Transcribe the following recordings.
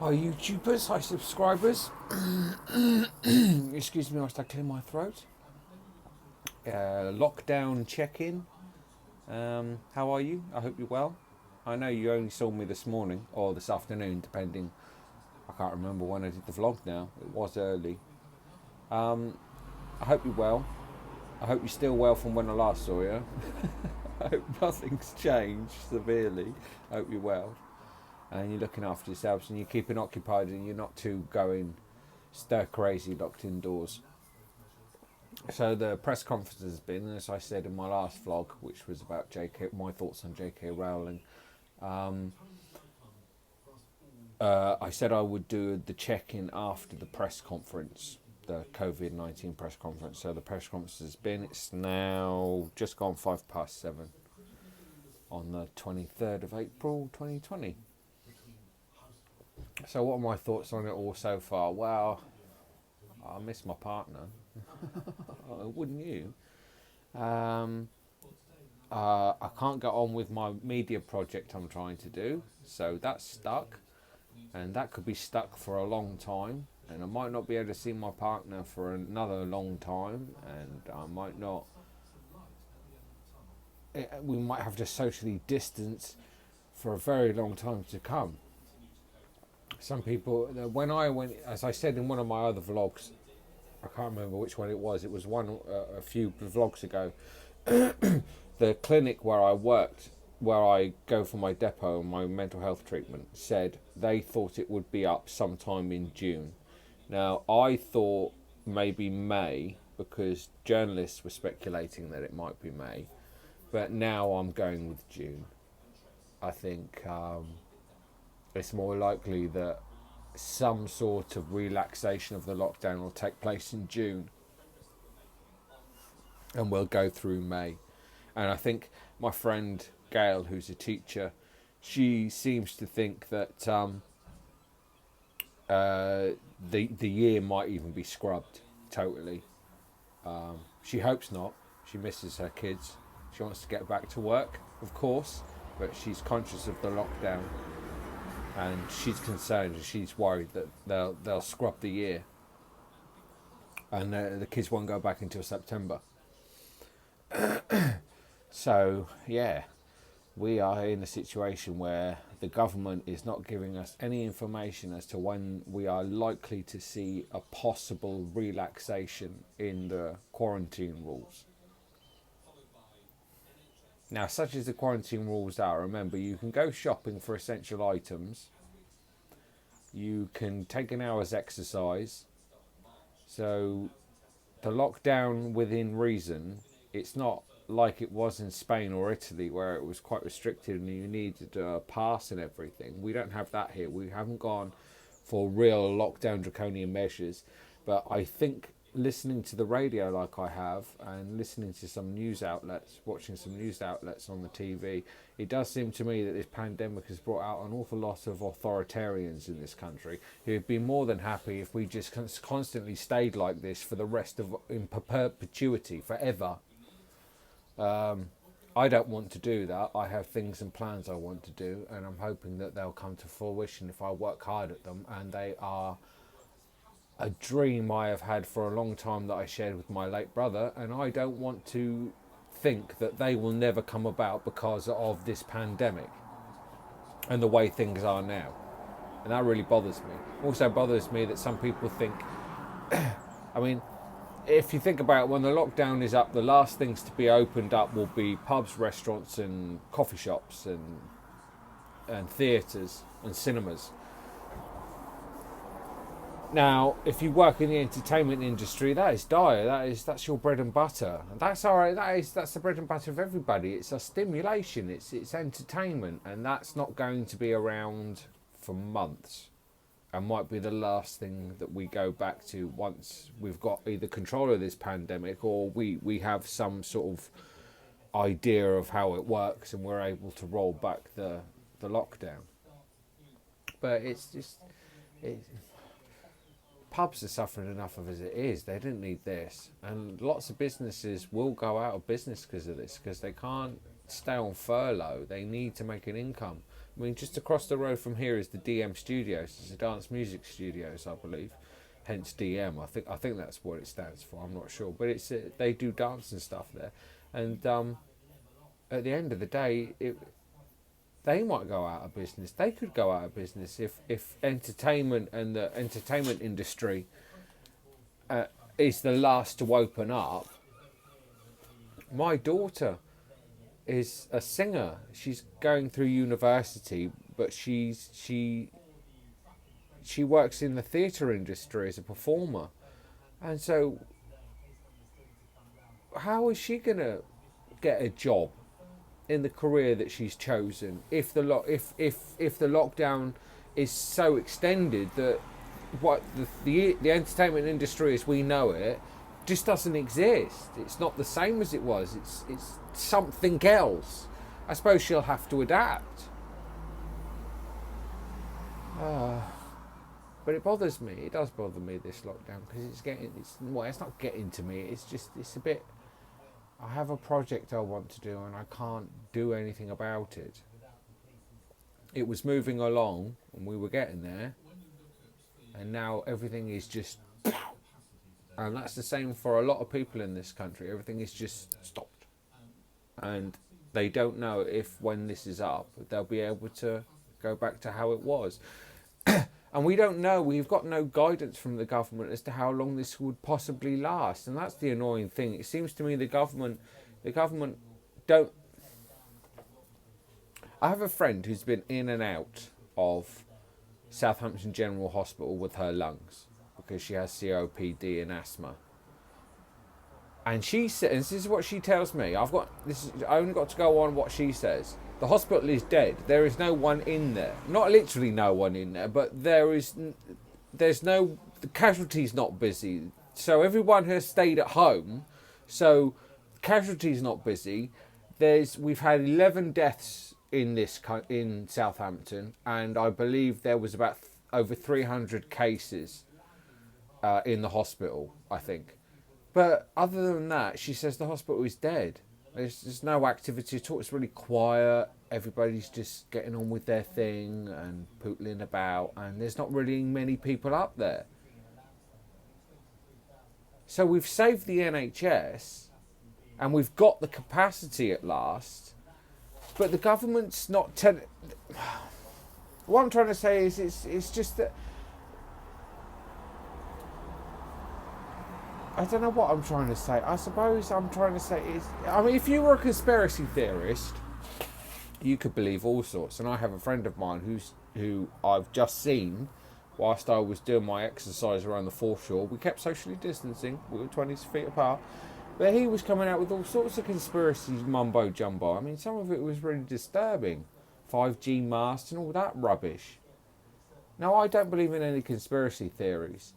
Hi YouTubers, hi subscribers. Excuse me whilst I clear my throat. Lockdown check-in. How are you? I hope you're well. I know you only saw me this morning or this afternoon, depending. I can't remember when I did the vlog now. It was early. I hope you're well. I hope you're still well from when I last saw you. I hope nothing's changed severely. I hope you're well. And you're looking after yourselves and you're keeping occupied and you're not too going stir crazy locked indoors. So the press conference has been, as I said in my last vlog, which was about my thoughts on J.K. Rowling. I said I would do the check-in after the press conference, the COVID-19 press conference. So the press conference has been, it's now just gone 7:05 on the 23rd of April 2020. So what are my thoughts on it all so far? Well, I miss my partner. Wouldn't you? I can't get on with my media project I'm trying to do, so that's stuck, and that could be stuck for a long time, and I might not be able to see my partner for another long time, and I might not. We might have to socially distance for a very long time to come. Some people, when I went, as I said in one of my other vlogs, I can't remember which one it was. It was one a few vlogs ago. The clinic where I worked, where I go for my depot and my mental health treatment, said they thought it would be up sometime in June. Now, I thought maybe May, because journalists were speculating that it might be May. But now I'm going with June. I think it's more likely that some sort of relaxation of the lockdown will take place in June and we'll go through May. And I think my friend Gail, who's a teacher, she seems to think that the year might even be scrubbed totally. She hopes not. She misses her kids. She wants to get back to work, of course, but she's conscious of the lockdown, and she's concerned and she's worried that they'll scrub the year, and the kids won't go back until September. So yeah, we are in a situation where the government is not giving us any information as to when we are likely to see a possible relaxation in the quarantine rules. Now, such as the quarantine rules are, remember, you can go shopping for essential items, you can take an hour's exercise, so the lockdown within reason, it's not like it was in Spain or Italy where it was quite restricted and you needed a pass and everything. We don't have that here. We haven't gone for real lockdown draconian measures, but I think listening to the radio like I have and listening to some news outlets, watching some news outlets on the TV, it does seem to me that this pandemic has brought out an awful lot of authoritarians in this country who would be more than happy if we just constantly stayed like this for the rest of in perpetuity forever. I don't want to do that. I have things and plans I want to do, and I'm hoping that they'll come to fruition if I work hard at them, and they are a dream I have had for a long time that I shared with my late brother, and I don't want to think that they will never come about because of this pandemic and the way things are now. And that really bothers me. Also bothers me that some people think, I mean, if you think about it, when the lockdown is up, the last things to be opened up will be pubs, restaurants and coffee shops and theatres and cinemas. Now, if you work in the entertainment industry, that is dire. That's your bread and butter. And that's all right. That's the bread and butter of everybody. It's a stimulation. It's entertainment, and that's not going to be around for months. And might be the last thing that we go back to once we've got either control of this pandemic or we have some sort of idea of how it works and we're able to roll back the lockdown. But it's just pubs are suffering enough of as it is. They didn't need this, and lots of businesses will go out of business because of this, because they can't stay on furlough. They need to make an income. I mean, just across the road from here is the DM Studios. It's a dance music studios, I believe. Hence DM. I think that's what it stands for. I'm not sure, but it's they do dance and stuff there. And at the end of the day, they might go out of business. They could go out of business if entertainment and the entertainment industry is the last to open up. My daughter is a singer. She's going through university, but she works in the theatre industry as a performer, and so how is she gonna get a job in the career that she's chosen if the lockdown is so extended that what the entertainment industry as we know it just doesn't exist? It's not the same as it was. It's something else. I suppose she'll have to adapt. But it bothers me. It does bother me, this lockdown, because it's not getting to me. It's a bit. I have a project I want to do and I can't do anything about it. It was moving along and we were getting there, and now everything is just. And that's the same for a lot of people in this country. Everything is just stopped. And they don't know if when this is up, they'll be able to go back to how it was. And we don't know. We've got no guidance from the government as to how long this would possibly last. And that's the annoying thing. It seems to me the government don't... I have a friend who's been in and out of Southampton General Hospital with her lungs, because she has COPD and asthma. And she says, and this is what she tells me. I only got to go on what she says. The hospital is dead. There is no one in there. Not literally no one in there, but there's no, the casualty's not busy. So everyone has stayed at home. So casualty's not busy. We've had 11 deaths in Southampton, and I believe there was about over 300 cases in the hospital, I think. But other than that, she says the hospital is dead. There's no activity at all. It's really quiet. Everybody's just getting on with their thing and pootling about, and there's not really many people up there. So we've saved the NHS, and we've got the capacity at last, but the government's not telling... What I'm trying to say is it's just that... I don't know what I'm trying to say. I suppose I'm trying to say is... I mean, if you were a conspiracy theorist, you could believe all sorts. And I have a friend of mine who I've just seen whilst I was doing my exercise around the foreshore. We kept socially distancing. We were 20 feet apart. But he was coming out with all sorts of conspiracy mumbo-jumbo. I mean, some of it was really disturbing. 5G masks and all that rubbish. Now, I don't believe in any conspiracy theories.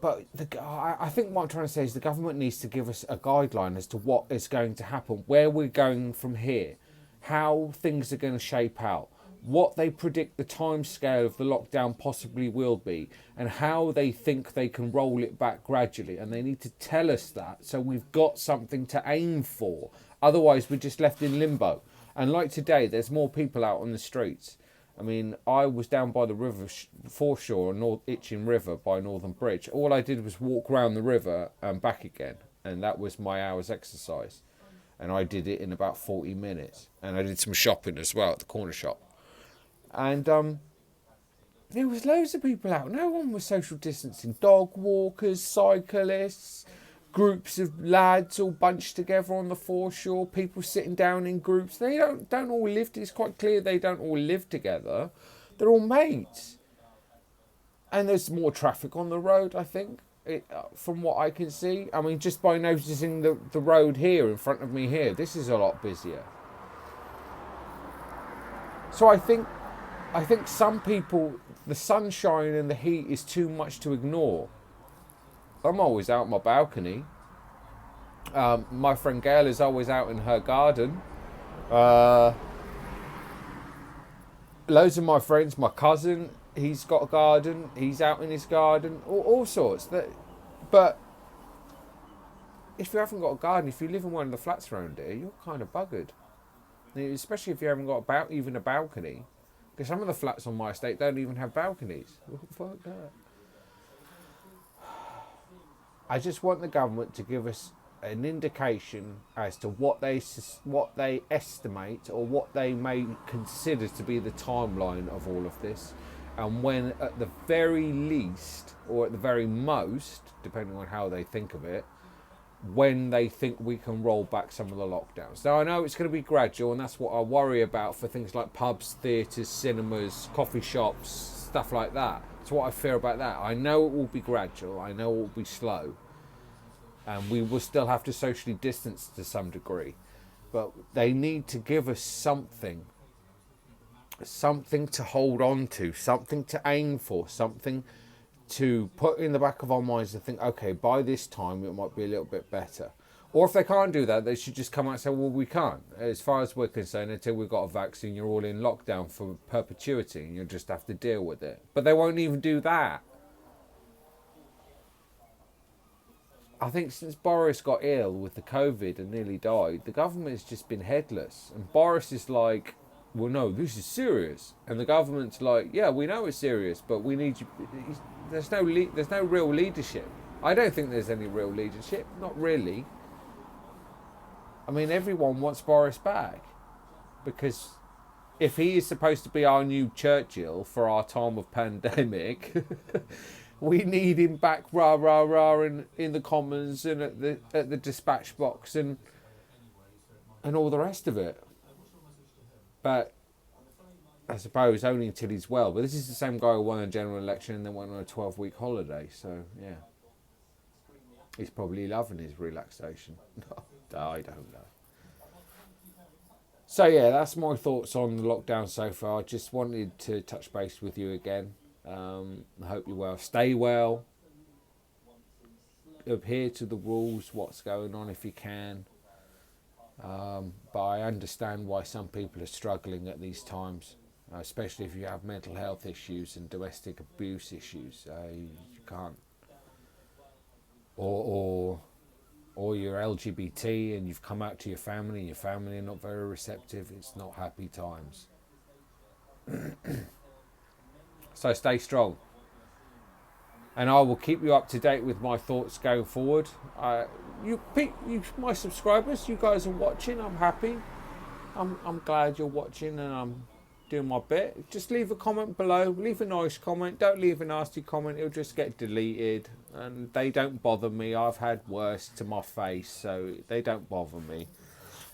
But I think what I'm trying to say is the government needs to give us a guideline as to what is going to happen, where we're going from here, how things are going to shape out, what they predict the time scale of the lockdown possibly will be, and how they think they can roll it back gradually. And they need to tell us that so we've got something to aim for. Otherwise, we're just left in limbo. And like today, there's more people out on the streets. I mean, I was down by the river foreshore, Itching River by Northern Bridge. All I did was walk round the river and back again. And that was my hour's exercise. And I did it in about 40 minutes. And I did some shopping as well at the corner shop. And there was loads of people out. No one was social distancing. Dog walkers, cyclists, groups of lads all bunched together on the foreshore, people sitting down in groups. They don't all live, it's quite clear they don't all live together. They're all mates. And there's more traffic on the road, I think, from what I can see. I mean, just by noticing the road here in front of me here, this is a lot busier. So I think some people, the sunshine and the heat is too much to ignore. I'm always out on my balcony. My friend Gail is always out in her garden. Loads of my friends, my cousin, he's got a garden. He's out in his garden. All sorts. But if you haven't got a garden, if you live in one of the flats around here, you're kind of buggered. especially if you haven't got even a balcony. Because some of the flats on my estate don't even have balconies. Fuck that. I just want the government to give us an indication as to what they estimate or what they may consider to be the timeline of all of this, and when at the very least or at the very most, depending on how they think of it, when they think we can roll back some of the lockdowns. Now I know it's going to be gradual, and that's what I worry about for things like pubs, theatres, cinemas, coffee shops, stuff like that. That's what I fear about that. I know it will be gradual, I know it will be slow, and we will still have to socially distance to some degree, but they need to give us something to hold on to, something to aim for, something to put in the back of our minds to think, okay, by this time it might be a little bit better. Or if they can't do that, they should just come out and say, well, we can't. As far as we're concerned, until we've got a vaccine, you're all in lockdown for perpetuity and you'll just have to deal with it. But they won't even do that. I think since Boris got ill with the COVID and nearly died, the government has just been headless. And Boris is like, well, no, this is serious. And the government's like, yeah, we know it's serious, but we need you. There's no real leadership. I don't think there's any real leadership. Not really. I mean, everyone wants Boris back, because if he is supposed to be our new Churchill for our time of pandemic, we need him back, rah rah rah, in the Commons and at the dispatch box and all the rest of it. But I suppose only until he's well. But this is the same guy who won a general election and then went on a 12-week holiday. So, yeah. He's probably loving his relaxation. I don't know. So, yeah, that's my thoughts on the lockdown so far. Just wanted to touch base with you again. I hope you're well. Stay well. Adhere to the rules, what's going on if you can. But I understand why some people are struggling at these times, especially if you have mental health issues and domestic abuse issues. You can't, or you're LGBT and you've come out to your family and your family are not very receptive. It's not happy times. So stay strong. And I will keep you up to date with my thoughts going forward. You, my subscribers, you guys are watching. I'm happy. I'm glad you're watching, and I'm doing my bit. Just leave a comment below. Leave a nice comment. Don't leave a nasty comment. It'll just get deleted, and they don't bother me. I've had worse to my face, so they don't bother me.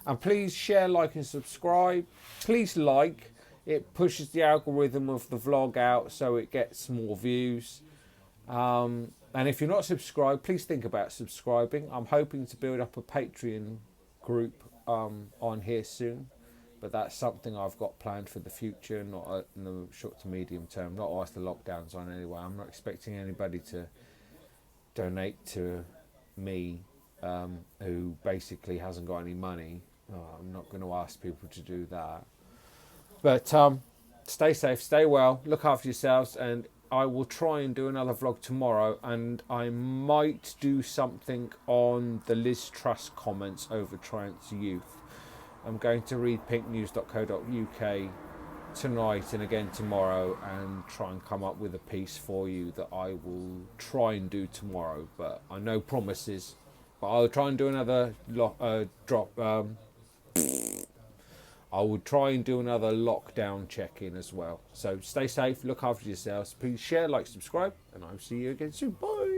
And please share, like, and subscribe. Please like. It pushes the algorithm of the vlog out, so it gets more views. And if you're not subscribed, please think about subscribing. I'm hoping to build up a Patreon group on here soon, but that's something I've got planned for the future, not in the short to medium term, not whilst the lockdown's on anyway. I'm not expecting anybody to donate to me who basically hasn't got any money. I'm not going to ask people to do that. But stay safe, stay well, look after yourselves, and I will try and do another vlog tomorrow, and I might do something on the Liz Truss comments over trans youth. I'm going to read pinknews.co.uk tonight and again tomorrow and try and come up with a piece for you that I will try and do tomorrow, but I no promises. But I'll try and do another I will try and do another lockdown check-in as well. So stay safe, look after yourselves. Please share, like, subscribe, and I'll see you again soon. Bye.